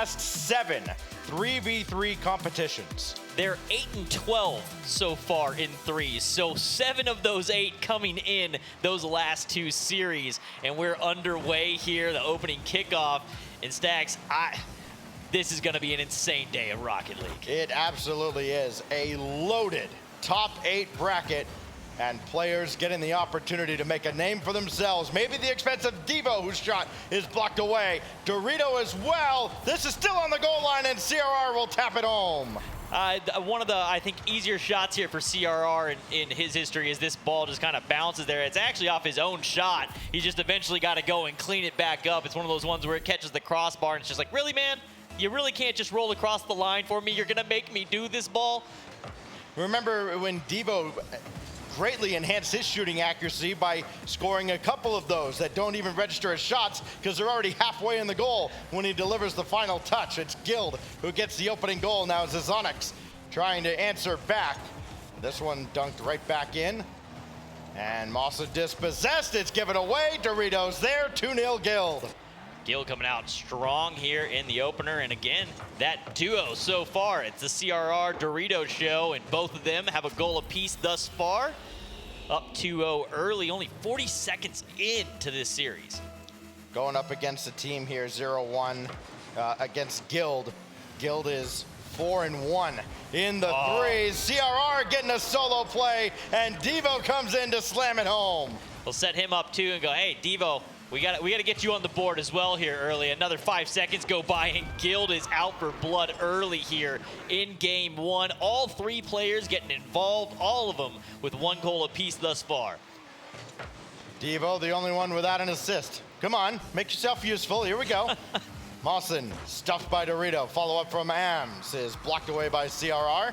last 7 3v3 competitions. They're 8-12 so far in threes, so 7 of those 8 coming in those last 2 series, and we're underway here, the opening kickoff. And Stacks, this is going to be an insane day of Rocket League. It absolutely is a loaded top 8 bracket, and players getting the opportunity to make a name for themselves. Maybe the expense of Devo, whose shot is blocked away. Dorito as well. This is still on the goal line, and CRR will tap it home. One of the, I think, easier shots here for CRR in his history is this ball just kind of bounces there. It's actually off his own shot. He just eventually got to go and clean it back up. It's one of those ones where it catches the crossbar, and it's just like, really, man? You really can't just roll across the line for me? You're going to make me do this ball? Remember when Devo greatly enhanced his shooting accuracy by scoring a couple of those that don't even register as shots because they're already halfway in the goal when he delivers the final touch. It's Guild who gets the opening goal. Now it's Onyx trying to answer back. This one dunked right back in. And Massa dispossessed. It's given away. Doritos there. 2-0 Guild. Guild coming out strong here in the opener, and again, that duo so far, it's the CRR Dorito show, and both of them have a goal apiece thus far. Up 2-0 early, only 40 seconds into this series. Going up against the team here, 0-1 against Guild. Guild is 4-1 in the threes. CRR getting a solo play, and Devo comes in to slam it home. We'll set him up too and go, hey, Devo, we got to get you on the board as well here early. Another 5 seconds go by, and Guild is out for blood early here in game 1. All 3 players getting involved, all of them with 1 goal apiece thus far. Devo, the only one without an assist. Come on, make yourself useful. Here we go. Mawson stuffed by Dorito. Follow up from Ams is blocked away by CRR.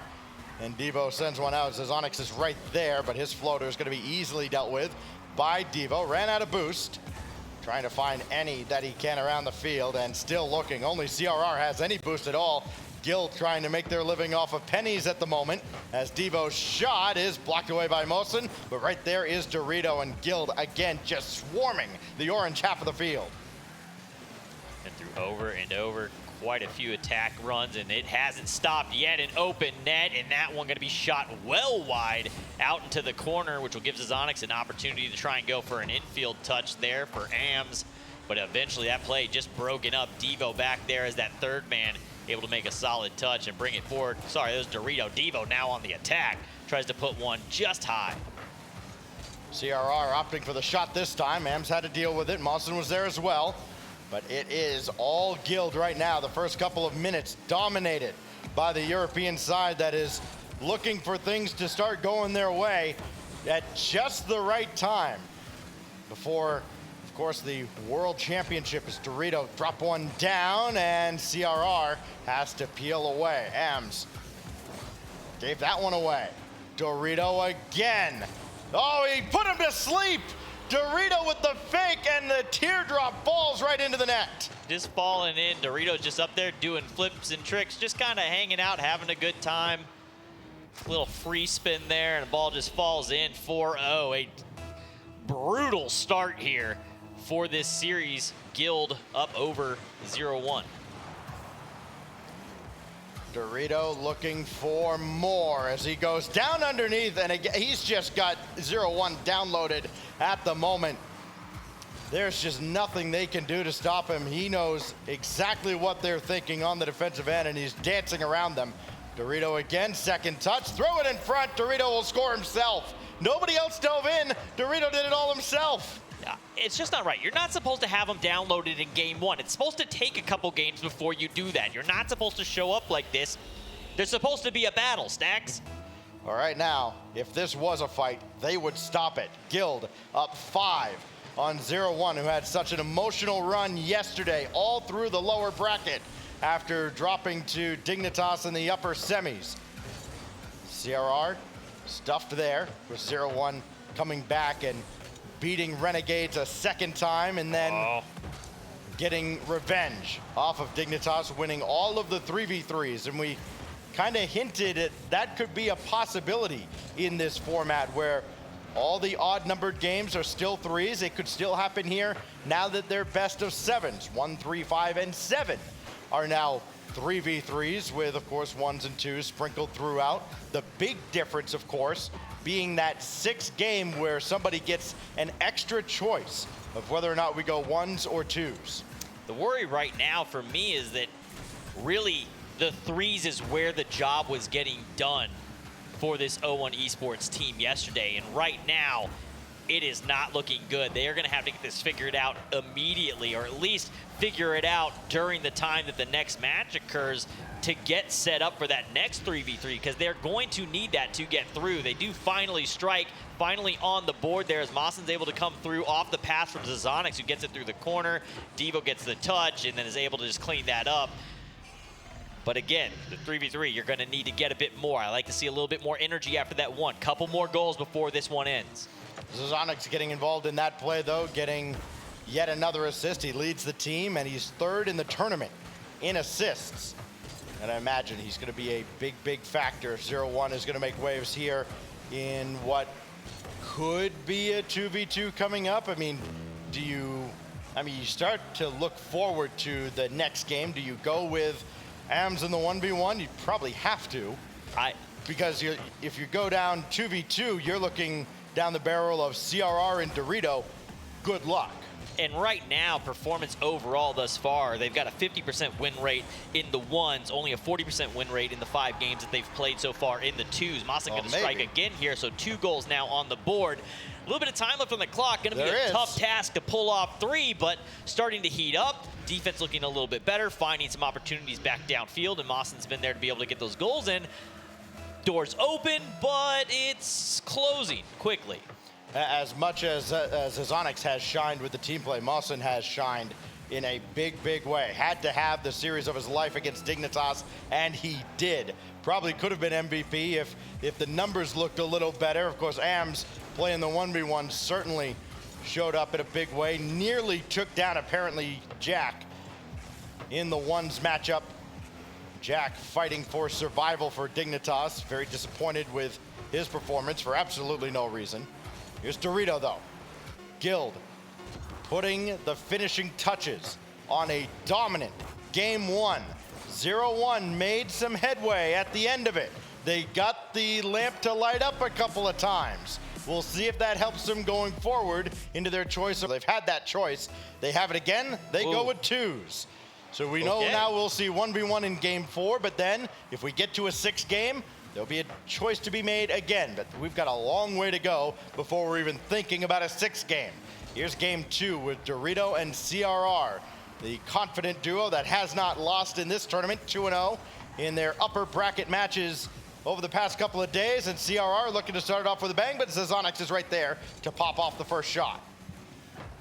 And Devo sends one out. Says Onyx is right there, but his floater is going to be easily dealt with by Devo. Ran out of boost. Trying to find any that he can around the field, and still looking. Only CRR has any boost at all. Guild trying to make their living off of pennies at the moment, as Devo's shot is blocked away by Mosin, but right there is Dorito, and Guild again just swarming the orange half of the field. And through over and over, quite a few attack runs, and it hasn't stopped yet. An open net, and that one going to be shot well wide out into the corner, which will give Onyx an opportunity to try and go for an infield touch there for Ams. But eventually that play just broken up. Devo back there as that third man, able to make a solid touch and bring it forward. Sorry, that was Dorito. Devo now on the attack. Tries to put one just high. CRR opting for the shot this time. Ams had to deal with it. Mawson was there as well. But it is all Guild right now. The first couple of minutes dominated by the European side that is looking for things to start going their way at just the right time. Before, of course, the World Championship is Dorito drop one down, and CRR has to peel away. Ams gave that one away. Dorito again. Oh, he put him to sleep. Dorito with the fake, and the teardrop falls right into the net. Just falling in. Dorito's just up there doing flips and tricks, just kind of hanging out, having a good time. A little free spin there, and the ball just falls in. 4-0. A brutal start here for this series. Guild up over 0-1. Dorito looking for more as he goes down underneath, and again, he's just got 0-1 downloaded at the moment. There's just nothing they can do to stop him. He knows exactly what they're thinking on the defensive end, and he's dancing around them. Dorito again, second touch, throw it in front. Dorito will score himself. Nobody else dove in. Dorito did it all himself. It's just not right. You're not supposed to have them downloaded in game 1. It's supposed to take a couple games before you do that. You're not supposed to show up like this. There's supposed to be a battle, Stacks. All right, now, if this was a fight, they would stop it. Guild up 5 on 0-1, who had such an emotional run yesterday, all through the lower bracket after dropping to Dignitas in the upper semis. CRR stuffed there with 0-1 coming back and beating Renegades a second time, and then getting revenge off of Dignitas, winning all of the 3v3s. And we kind of hinted at that could be a possibility in this format where all the odd numbered games are still 3s. It could still happen here now that they're best of 7s, 1, 3, 5, and 7. are now 3v3s with, of course, 1s and 2s sprinkled throughout. The big difference, of course, being that 6th game where somebody gets an extra choice of whether or not we go 1s or 2s. The worry right now for me is that really the 3s is where the job was getting done for this 0-1 Esports team yesterday. And right now, it is not looking good. They are going to have to get this figured out immediately, or at least figure it out during the time that the next match occurs to get set up for that next 3v3, because they're going to need that to get through. They do finally strike, finally on the board there as Mawson's able to come through off the pass from Zazonix, who gets it through the corner. Devo gets the touch and then is able to just clean that up. But again, the 3v3, you're going to need to get a bit more. I like to see a little bit more energy after that one. Couple more goals before this one ends. Zazonix getting involved in that play, though, getting yet another assist. He leads the team, and he's 3rd in the tournament in assists. And I imagine he's going to be a big, big factor. 0-1 is going to make waves here in what could be a 2v2 coming up. I mean, you start to look forward to the next game. Do you go with AMS in the 1v1? You probably have to. Because if you go down 2v2, you're looking down the barrel of CRR and Dorito. Good luck. And right now, performance overall thus far, they've got a 50% win rate in the 1s, only a 40% win rate in the 5 games that they've played so far in the 2s. Mawson going to strike again here, so 2 goals now on the board. A little bit of time left on the clock. Going to be a tough task to pull off 3, but starting to heat up. Defense looking a little bit better, finding some opportunities back downfield, and Mawson's been there to be able to get those goals in. Doors open, but it's closing quickly. As much as Zazonix has shined with the team play, Mawson has shined in a big, big way. Had to have the series of his life against Dignitas, and he did. Probably could have been MVP if the numbers looked a little better. Of course, AMS playing the 1v1 certainly showed up in a big way. Nearly took down, apparently, Jack in the 1s matchup. Jack fighting for survival for Dignitas. Very disappointed with his performance for absolutely no reason. Here's Dorito, though. Guild putting the finishing touches on a dominant game 1. 0-1 made some headway at the end of it. They got the lamp to light up a couple of times. We'll see if that helps them going forward into their choice. They've had that choice. They have it again. They go with 2s. So we know now we'll see 1v1 in game 4, but then if we get to a 6th game, there'll be a choice to be made again. But we've got a long way to go before we're even thinking about a 6th game. Here's game 2 with Dorito and CRR, the confident duo that has not lost in this tournament, 2-0 in their upper bracket matches over the past couple of days. And CRR looking to start it off with a bang, but Zazonix is right there to pop off the first shot.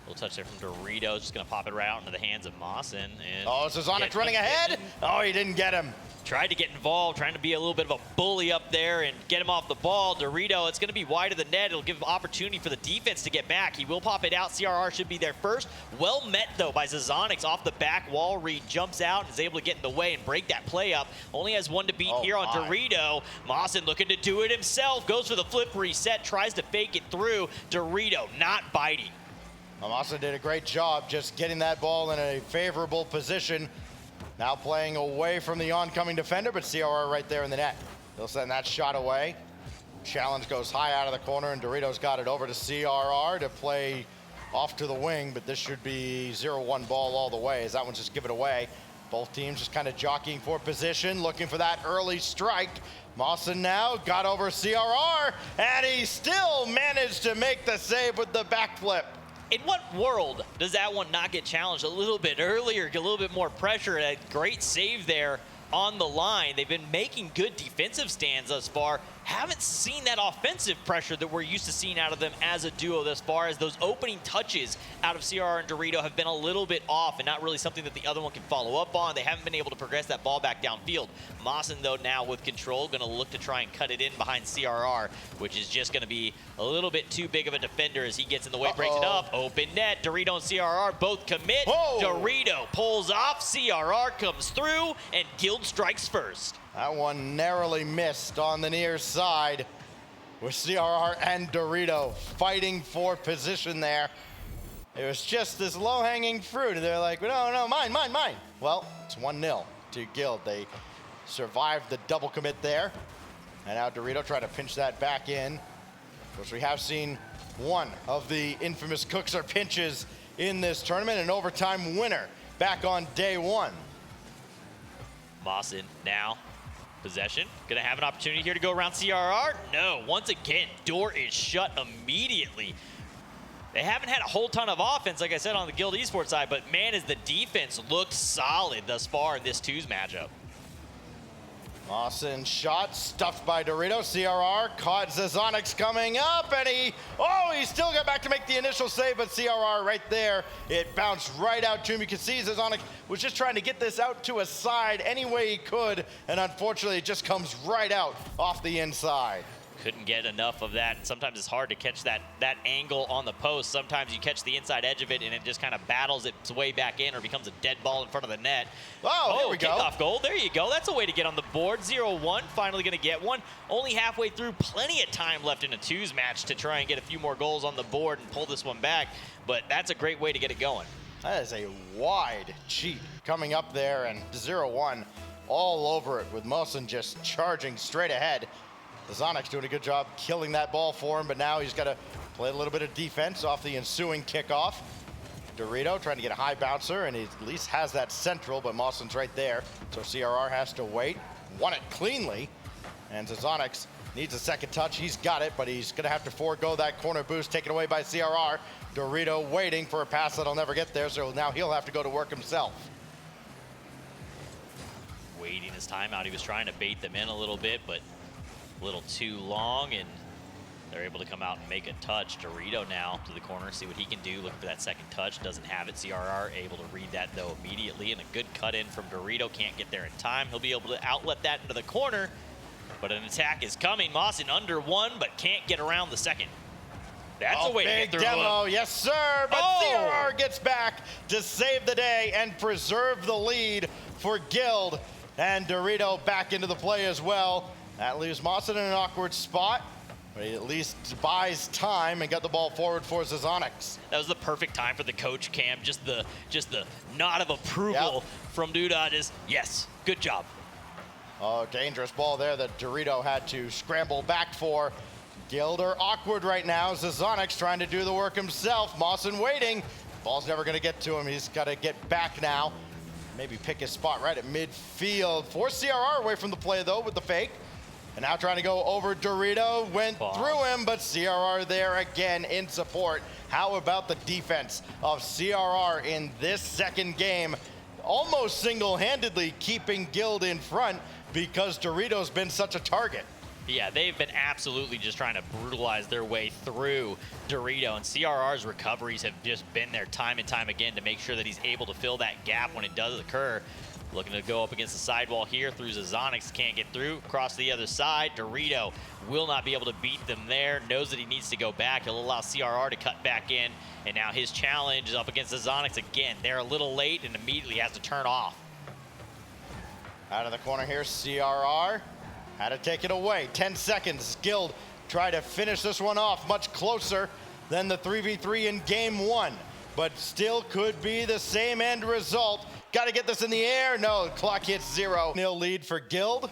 Little touch there from Dorito, just going to pop it right out into the hands of Mawson. And Zazonix running ahead. Oh, he didn't get him. Tried to get involved, trying to be a little bit of a bully up there and get him off the ball. Dorito, it's going to be wide of the net. It'll give opportunity for the defense to get back. He will pop it out. CRR should be there first. Well met, though, by Zazonix off the back wall. Reed jumps out and is able to get in the way and break that play up. Only has 1 to beat here on Dorito. Mawson looking to do it himself. Goes for the flip reset, tries to fake it through. Dorito not biting. Mawson did a great job just getting that ball in a favorable position. Now playing away from the oncoming defender, but CRR right there in the net. He'll send that shot away. Challenge goes high out of the corner, and Dorito's got it over to CRR to play off to the wing, but this should be 0-1 ball all the way, as that one's just give it away. Both teams just kind of jockeying for position, looking for that early strike. Mawson now got over CRR, and he still managed to make the save with the backflip. In what world does that one not get challenged a little bit earlier, get a little bit more pressure? A great save there on the line. They've been making good defensive stands thus far. Haven't seen that offensive pressure that we're used to seeing out of them as a duo thus far, as those opening touches out of CRR and Dorito have been a little bit off and not really something that the other one can follow up on. They haven't been able to progress that ball back downfield. Mawson, though, now with control, going to look to try and cut it in behind CRR, which is just going to be a little bit too big of a defender as he gets in the way, breaks it up. Open net, Dorito and CRR both commit. Dorito pulls off, CRR comes through, and Guild strikes first. That one narrowly missed on the near side with CRR and Dorito fighting for position there. It was just this low-hanging fruit. They're like, no, mine. Well, it's 1-0 to Guild. They survived the double commit there. And now Dorito trying to pinch that back in. Of course, we have seen one of the infamous cooks or pinches in this tournament, an overtime winner back on day one. Mawson now, possession. Gonna have an opportunity here to go around CRR? No, once again, door is shut immediately. They haven't had a whole ton of offense, like I said, on the Guild Esports side, but man, as the defense looks solid thus far in this twos matchup. Mawson shot, stuffed by Dorito. CRR caught Zazonix coming up, and he still got back to make the initial save, but CRR right there, it bounced right out to him. You can see Zazonix was just trying to get this out to a side any way he could, and unfortunately, it just comes right out off the inside. Couldn't get enough of that. Sometimes it's hard to catch that angle on the post. Sometimes you catch the inside edge of it and it just kind of battles its way back in or becomes a dead ball in front of the net. Oh, here we go. Kickoff goal. There you go. That's a way to get on the board. 0-1. Finally going to get one. Only halfway through. Plenty of time left in a twos match to try and get a few more goals on the board and pull this one back. But that's a great way to get it going. That is a wide cheat coming up there, and 0-1 all over it with Mawson just charging straight ahead. Zazonix doing a good job killing that ball for him, but now he's got to play a little bit of defense off the ensuing kickoff. Dorito trying to get a high bouncer, and he at least has that central, but Mawson's right there, so CRR has to wait. Won it cleanly, and Zazonix needs a second touch. He's got it, but he's going to have to forego that corner boost taken away by CRR. Dorito waiting for a pass that'll never get there, so now he'll have to go to work himself. Waiting his timeout. He was trying to bait them in a little bit, but a little too long, and they're able to come out and make a touch. Dorito now to the corner, see what he can do. Looking for that second touch, doesn't have it. CRR able to read that though immediately, and a good cut in from Dorito. Can't get there in time. He'll be able to outlet that into the corner, but an attack is coming. Mawson under one, but can't get around the second. That's a way to get through. Big demo, yes sir, but CRR gets back to save the day and preserve the lead for Guild, and Dorito back into the play as well. That leaves Mawson in an awkward spot, but he at least buys time and got the ball forward for Zazonix. That was the perfect time for the coach cam. Just the nod of approval from Duda. Just yes, good job. Oh, dangerous ball there that Dorito had to scramble back for. Guild are awkward right now. Zazonix trying to do the work himself. Mawson waiting. Ball's never going to get to him. He's got to get back now. Maybe pick his spot right at midfield. Force CRR away from the play though with the fake. And now trying to go over Dorito, went through him, but CRR there again in support. How about the defense of CRR in this second game? Almost single-handedly keeping Guild in front because Dorito's been such a target. Yeah, they've been absolutely just trying to brutalize their way through Dorito, and CRR's recoveries have just been there time and time again to make sure that he's able to fill that gap when it does occur. Looking to go up against the sidewall here through Zazonix, can't get through. Across to the other side, Dorito will not be able to beat them there. Knows that he needs to go back. He'll allow CRR to cut back in, and now his challenge is up against Zazonix again. They're a little late and immediately has to turn off. Out of the corner here, CRR had to take it away. 10 seconds. Guild try to finish this one off much closer than the 3v3 in game one, but still could be the same end result. Got to get this in the air. No, the clock hits 0-0 lead for Guild.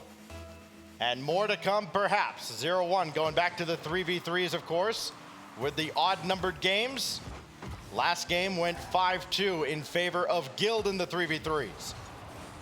And more to come, perhaps. 0-1 going back to the 3v3s, of course, with the odd-numbered games. Last game went 5-2 in favor of Guild in the 3v3s.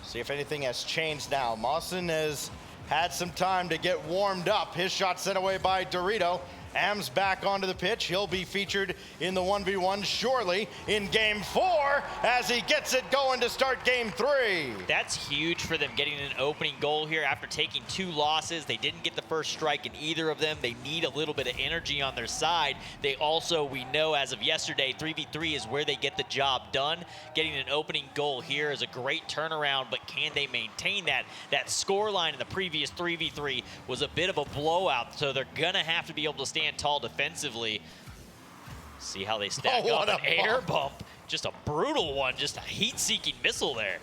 See if anything has changed now. Mawson has had some time to get warmed up. His shot sent away by Dorito. Am's back onto the pitch. He'll be featured in the 1v1 shortly in game 4 as he gets it going to start game 3. That's huge for them getting an opening goal here after taking 2 losses. They didn't get the first strike in either of them. They need a little bit of energy on their side. They also, we know as of yesterday, 3v3 is where they get the job done. Getting an opening goal here is a great turnaround, but can they maintain that? That score line in the previous 3v3 was a bit of a blowout, so they're gonna have to be able to stand tall defensively. See how they stack up. An air bump. Just a brutal one. Just a heat-seeking missile there.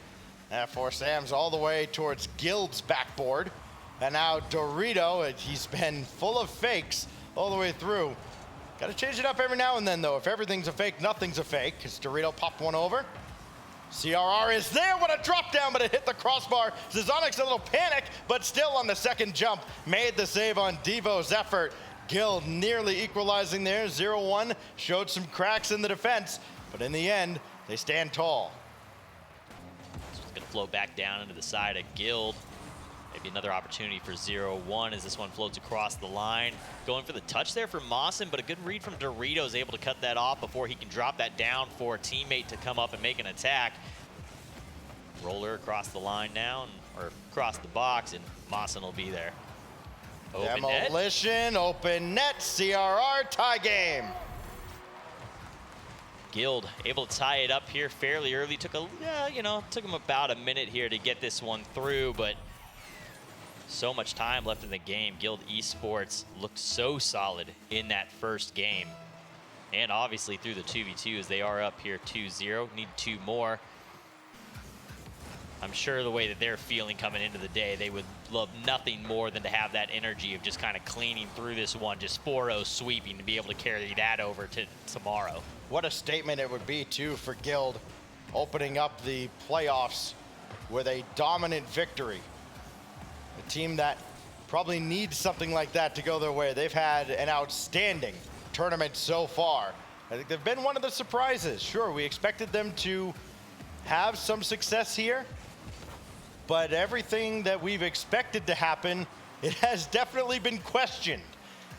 That forced Sam's all the way towards Guild's backboard. And now Dorito, he's been full of fakes all the way through. Got to change it up every now and then, though. If everything's a fake, nothing's a fake, because Dorito popped one over. CRR is there. What a drop down, but it hit the crossbar. Zazonix a little panic, but still on the second jump, made the save on Devo's effort. Guild nearly equalizing there. 0-1 showed some cracks in the defense, but in the end, they stand tall. So it's going to flow back down into the side of Guild. Maybe another opportunity for 0-1 as this one floats across the line. Going for the touch there for Mawson, but a good read from Dorito is able to cut that off before he can drop that down for a teammate to come up and make an attack. Roller across the line now, or across the box, and Mawson will be there. Open Demolition, net. open net, CRR, tie game. Guild able to tie it up here fairly early. Took him about a minute here to get this one through, but so much time left in the game. Guild Esports looked so solid in that first game. And obviously through the 2v2s, they are up here 2-0. Need 2 more. I'm sure the way that they're feeling coming into the day, they would love nothing more than to have that energy of just kind of cleaning through this one, just 4-0 sweeping, to be able to carry that over to tomorrow. What a statement it would be, too, for Guild, opening up the playoffs with a dominant victory. A team that probably needs something like that to go their way. They've had an outstanding tournament so far. I think they've been one of the surprises. Sure, we expected them to have some success here, but everything that we've expected to happen, it has definitely been questioned.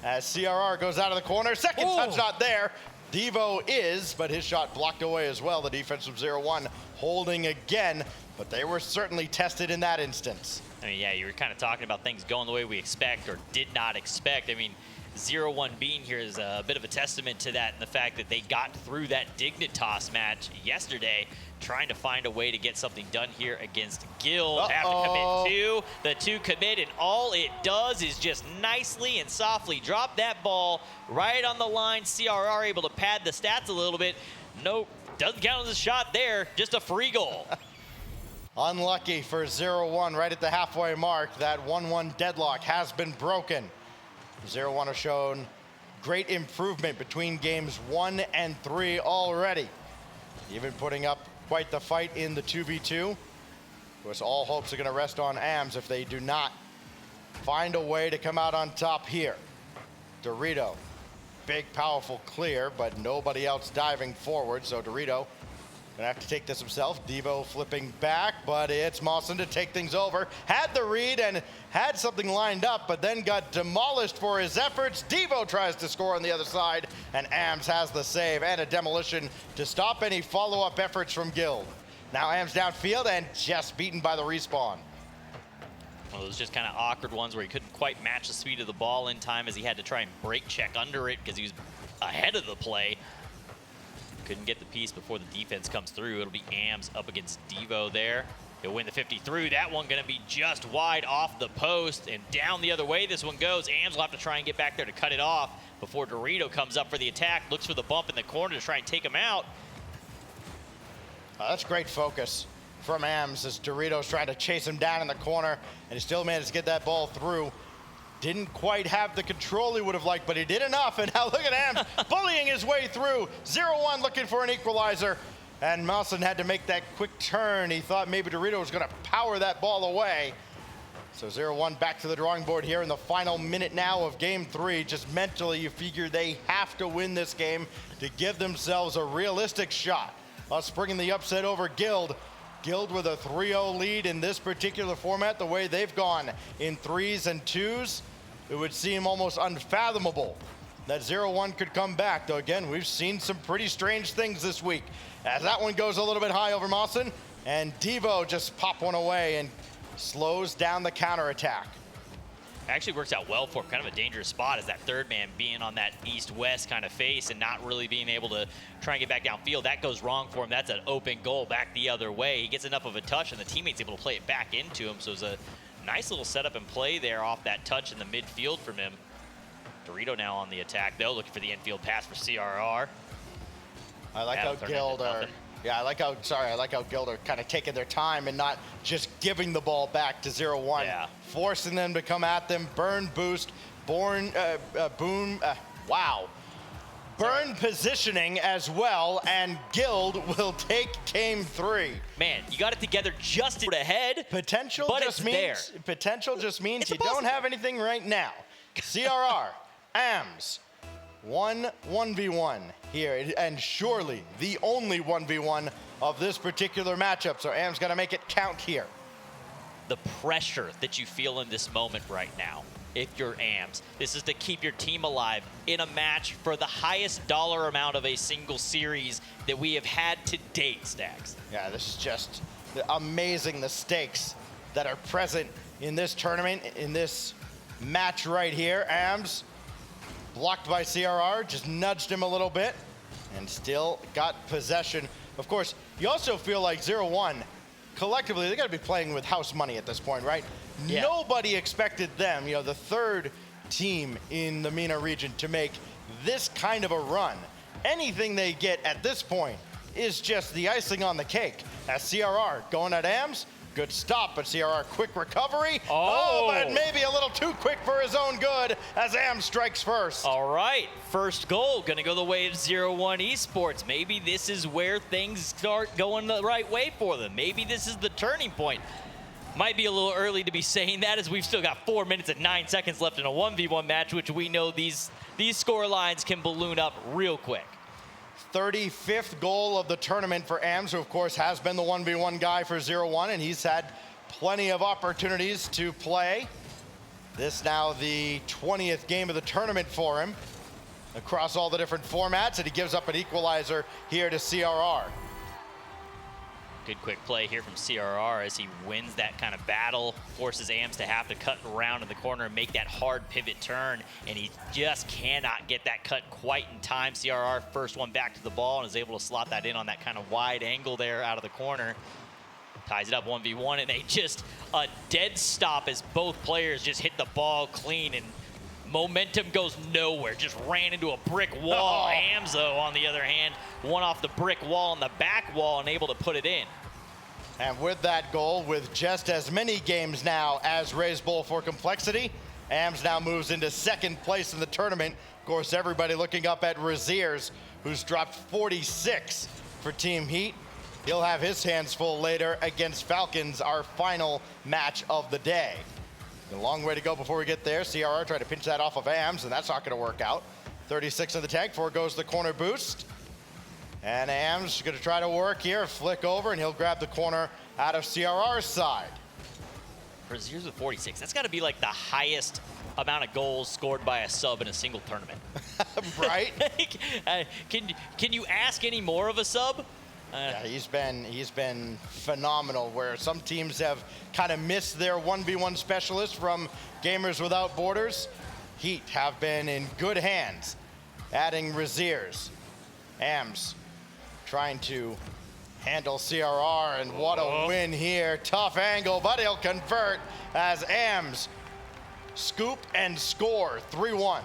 As CRR goes out of the corner, second touch not there. Devo is, but his shot blocked away as well. The defense from 0-1 holding again, but they were certainly tested in that instance. I mean, yeah, you were kind of talking about things going the way we expect or did not expect. I mean, 0-1 being here is a bit of a testament to that, and the fact that they got through that Dignitas match yesterday, trying to find a way to get something done here against Guild. Have to commit 2. The 2 commit, and all it does is just nicely and softly drop that ball right on the line. CRR able to pad the stats a little bit. Nope, doesn't count as a shot there, just a free goal. Unlucky for 0-1 right at the halfway mark. That 1-1 deadlock has been broken. 0-1 has shown great improvement between games 1 and 3 already. Even putting up quite the fight in the 2v2. Of course, all hopes are going to rest on AMS if they do not find a way to come out on top here. Dorito, big, powerful clear, but nobody else diving forward, so Dorito gonna have to take this himself. Devo flipping back, but it's Mawson to take things over. Had the read and had something lined up, but then got demolished for his efforts. Devo tries to score on the other side, and AMS has the save and a demolition to stop any follow-up efforts from Guild. Now AMS downfield and just beaten by the respawn. Well, it was just kind of awkward ones where he couldn't quite match the speed of the ball in time, as he had to try and brake check under it because he was ahead of the play. Couldn't get the piece before the defense comes through. It'll be AMS up against Devo there. He'll win the 50 through. That one gonna be just wide off the post, and down the other way this one goes. AMS will have to try and get back there to cut it off before Dorito comes up for the attack. Looks for the bump in the corner to try and take him out. That's great focus from AMS as Dorito's trying to chase him down in the corner, and he still managed to get that ball through. Didn't quite have the control he would have liked, but he did enough, and now look at AMS bullying his way through. 0-1 looking for an equalizer, and Mawson had to make that quick turn. He thought maybe Dorito was gonna power that ball away. So 0-1 back to the drawing board here in the final minute now of game 3. Just mentally, you figure they have to win this game to give themselves a realistic shot of springing the upset over Guild. Guild with a 3-0 lead in this particular format, the way they've gone in 3s and 2s. It would seem almost unfathomable that 0-1 could come back. Though again, we've seen some pretty strange things this week. As that one goes a little bit high over Mawson, and Devo just pop one away and slows down the counterattack. Actually works out well for him. Kind of a dangerous spot as that third man being on that east-west kind of face and not really being able to try and get back downfield. That goes wrong for him. That's an open goal back the other way. He gets enough of a touch and the teammate's able to play it back into him. So it's a nice little setup and play there off that touch in the midfield from him. Dorito now on the attack though, looking for the infield pass for CRR. I like how Guild are, I like how Guild are kind of taking their time and not just giving the ball back to 0-1. Yeah. Forcing them to come at them, burn, boost, boom, wow. burn positioning as well, and Guild will take game 3. Man, you got it together just ahead. Potential but just it's means there. potential just means It's you a don't possibility. have anything right now. CRR, AMS, 1v1 here, and surely the only 1v1 of this particular matchup. So AMS got to make it count here. The pressure that you feel in this moment right now, if you're AMS, this is to keep your team alive in a match for the highest dollar amount of a single series that we have had to date, Stacks. Yeah, this is just amazing, the stakes that are present in this tournament, in this match right here. AMS blocked by CRR, just nudged him a little bit and still got possession. Of course, you also feel like 0-1, collectively, they got to be playing with house money at this point, right? Yeah. Nobody expected them, you know, the third team in the MENA region, to make this kind of a run. Anything they get at this point is just the icing on the cake. As CRR going at AMS, good stop, but CRR quick recovery. Oh. But maybe a little too quick for his own good as AMS strikes first. All right, first goal gonna go the way of 0-1 Esports. Maybe this is where things start going the right way for them. Maybe this is the turning point. Might be a little early to be saying that, as we've still got 4 minutes and 9 seconds left in a 1v1 match, which we know these score lines can balloon up real quick. 35th goal of the tournament for AMS, who of course has been the 1v1 guy for 0-1, and he's had plenty of opportunities to play. This now the 20th game of the tournament for him across all the different formats, and he gives up an equalizer here to CRR. Good quick play here from CRR as he wins that kind of battle, forces AMS to have to cut around in the corner and make that hard pivot turn, and he just cannot get that cut quite in time. CRR first one back to the ball and is able to slot that in on that kind of wide angle there out of the corner. Ties it up 1v1, and a dead stop as both players just hit the ball clean, and momentum goes nowhere. Just ran into a brick wall. Oh. AMS, though, on the other hand, one off the brick wall and the back wall and able to put it in. And with that goal, with just as many games now as Raise Bowl for Complexity, AMS now moves into second place in the tournament. Of course, everybody looking up at Raziers, who's dropped 46 for Team Heat. He'll have his hands full later against Falcons, our final match of the day. A long way to go before we get there. CRR tried to pinch that off of AMS, and that's not going to work out. 36 in the tank, goes the corner boost. And AMS going to try to work here, flick over, and he'll grab the corner out of CRR's side. Braziers with 46. That's got to be like the highest amount of goals scored by a sub in a single tournament. Right? Can you ask any more of a sub? Yeah, he's been phenomenal, where some teams have kind of missed their 1v1 specialist from Gamers Without Borders. Heat have been in good hands, adding Raziers. AMS trying to handle CRR, and what a win here. Tough angle, but he'll convert as AMS scoop and score 3-1.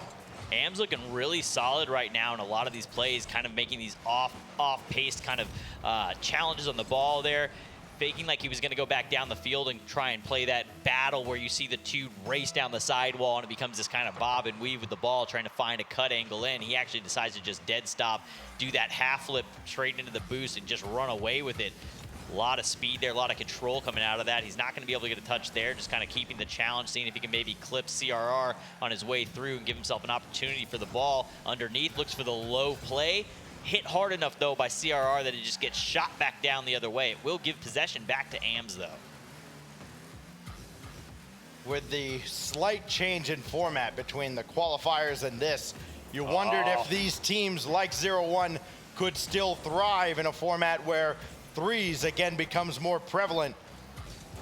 AM's looking really solid right now in a lot of these plays, kind of making these off-paced kind of challenges on the ball there, faking like he was going to go back down the field and try and play that battle where you see the two race down the sidewall and it becomes this kind of bob and weave with the ball, trying to find a cut angle in. He actually decides to just dead stop, do that half flip straight into the boost and just run away with it. A lot of speed there, a lot of control coming out of that. He's not going to be able to get a touch there, just kind of keeping the challenge, seeing if he can maybe clip CRR on his way through and give himself an opportunity for the ball underneath. Looks for the low play. Hit hard enough, though, by CRR that it just gets shot back down the other way. It will give possession back to AMS, though. With the slight change in format between the qualifiers and this, you wondered if these teams like 0-1 could still thrive in a format where threes again becomes more prevalent.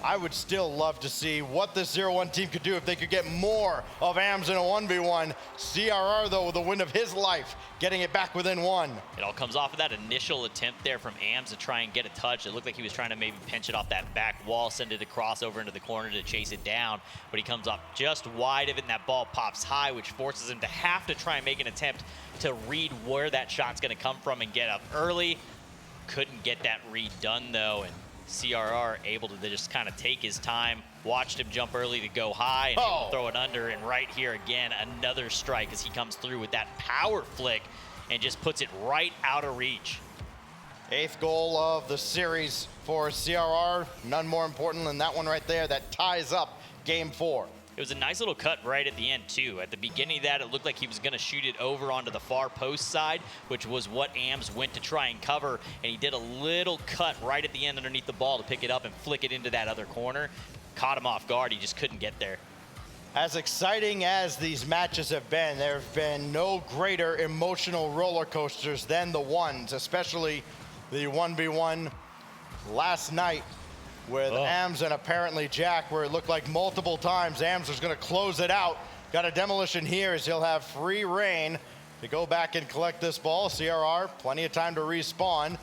I would still love to see what this 0-1 team could do if they could get more of AMS in a 1v1. CRR, though, with the win of his life, getting it back within one. It all comes off of that initial attempt there from AMS to try and get a touch. It looked like he was trying to maybe pinch it off that back wall, send it across over into the corner to chase it down, but he comes up just wide of it, and that ball pops high, which forces him to have to try and make an attempt to read where that shot's going to come from and get up early. Couldn't get that read done, though, and CRR able to just kind of take his time, watched him jump early to go high and able to throw it under, and right here again, another strike as he comes through with that power flick and just puts it right out of reach. 8th goal of the series for CRR. None more important than that one right there that ties up game 4. It was a nice little cut right at the end, too. At the beginning of that, it looked like he was going to shoot it over onto the far post side, which was what AMS went to try and cover, and he did a little cut right at the end underneath the ball to pick it up and flick it into that other corner. Caught him off guard. He just couldn't get there. As exciting as these matches have been, there have been no greater emotional roller coasters than the ones, especially the 1v1 last night with AMS and apparently Jack, where it looked like multiple times AMS was going to close it out. Got a demolition here as he'll have free reign to go back and collect this ball. CRR, plenty of time to respawn.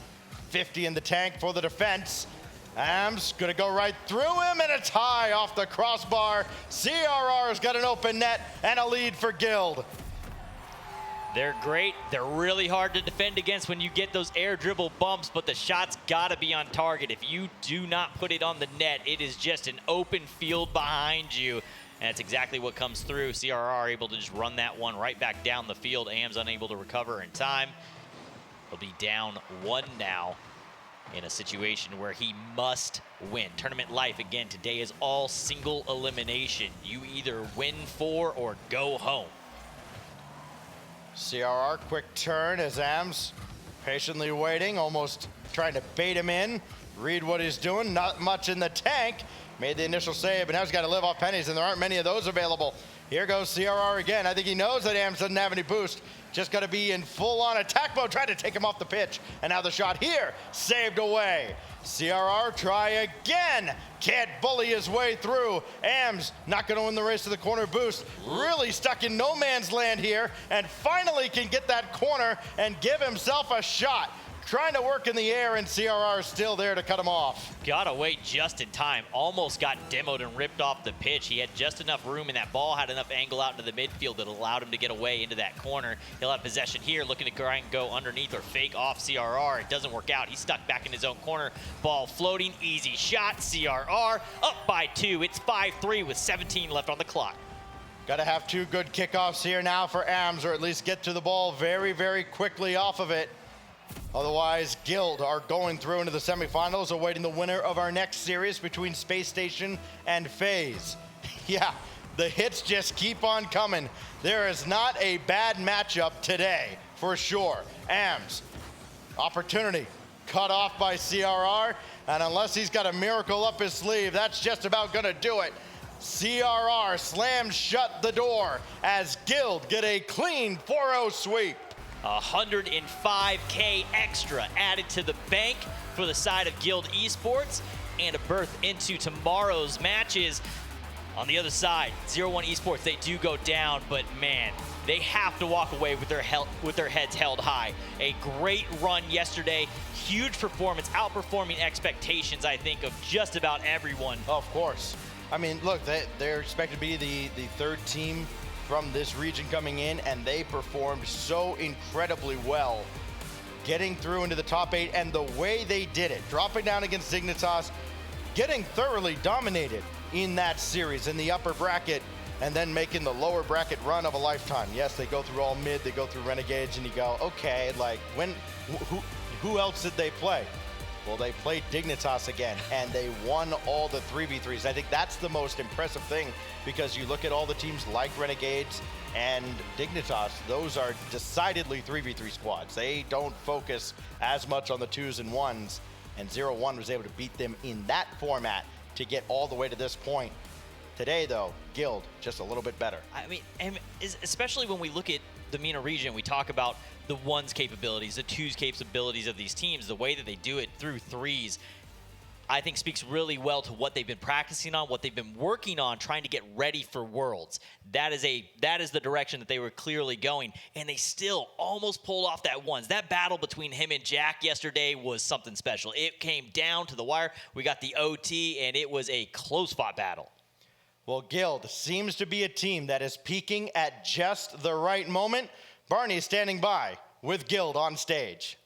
50 in the tank for the defense. AMS going to go right through him, and it's high off the crossbar. CRR's got an open net and a lead for Guild. They're great. They're really hard to defend against when you get those air dribble bumps, but the shot's got to be on target. If you do not put it on the net, it is just an open field behind you. And that's exactly what comes through. CRR able to just run that one right back down the field. AM's unable to recover in time. He'll be down 1 now in a situation where he must win. Tournament life, again, today is all single elimination. You either win 4 or go home. CRR, quick turn as AMS patiently waiting, almost trying to bait him in. Read what he's doing, not much in the tank. Made the initial save, but now he's got to live off pennies, and there aren't many of those available. Here goes CRR again. I think he knows that AMS doesn't have any boost. Just got to be in full-on attack mode, trying to take him off the pitch. And now the shot here, saved away. CRR try again. Can't bully his way through. AMS not going to win the race to the corner boost. Really stuck in no man's land here, and finally can get that corner and give himself a shot. Trying to work in the air, and CRR is still there to cut him off. Got away just in time. Almost got demoed and ripped off the pitch. He had just enough room, and that ball had enough angle out into the midfield that allowed him to get away into that corner. He'll have possession here, looking to try and go underneath or fake off CRR. It doesn't work out. He's stuck back in his own corner. Ball floating, easy shot. CRR up by 2. It's 5-3 with 17 left on the clock. Got to have 2 good kickoffs here now for AMS, or at least get to the ball very, very quickly off of it. Otherwise, Guild are going through into the semifinals, awaiting the winner of our next series between Space Station and FaZe. Yeah, the hits just keep on coming. There is not a bad matchup today, for sure. AMS, opportunity cut off by CRR, and unless he's got a miracle up his sleeve, that's just about gonna do it. CRR slams shut the door as Guild get a clean 4-0 sweep. 105K extra added to the bank for the side of Guild Esports, and a berth into tomorrow's matches. On the other side, 0-1 Esports, they do go down, but man, they have to walk away with their heads held high. A great run yesterday, huge performance, outperforming expectations, I think, of just about everyone. Of course. I mean, look, they're expected to be the 3rd team from this region coming in, and they performed so incredibly well, getting through into the top 8, and the way they did it, dropping down against Dignitas, getting thoroughly dominated in that series in the upper bracket, and then making the lower bracket run of a lifetime. Yes, they go through all mid, they go through Renegades, and you go, okay, like, who else did they play? Well, they played Dignitas again, and they won all the 3v3s. I think that's the most impressive thing, because you look at all the teams like Renegades and Dignitas, those are decidedly 3v3 squads. They don't focus as much on the 2s and 1s, and 0-1 was able to beat them in that format to get all the way to this point. Today, though, Guild just a little bit better. I mean, and especially when we look at the MENA region, we talk about the 1's capabilities, the 2's capabilities of these teams, the way that they do it through 3s, I think speaks really well to what they've been practicing on, what they've been working on, trying to get ready for Worlds. That is the direction that they were clearly going, and they still almost pulled off that 1s. That battle between him and Jack yesterday was something special. It came down to the wire. We got the OT, and it was a close-fought battle. Well, Guild seems to be a team that is peaking at just the right moment. Barney is standing by with Guild on stage.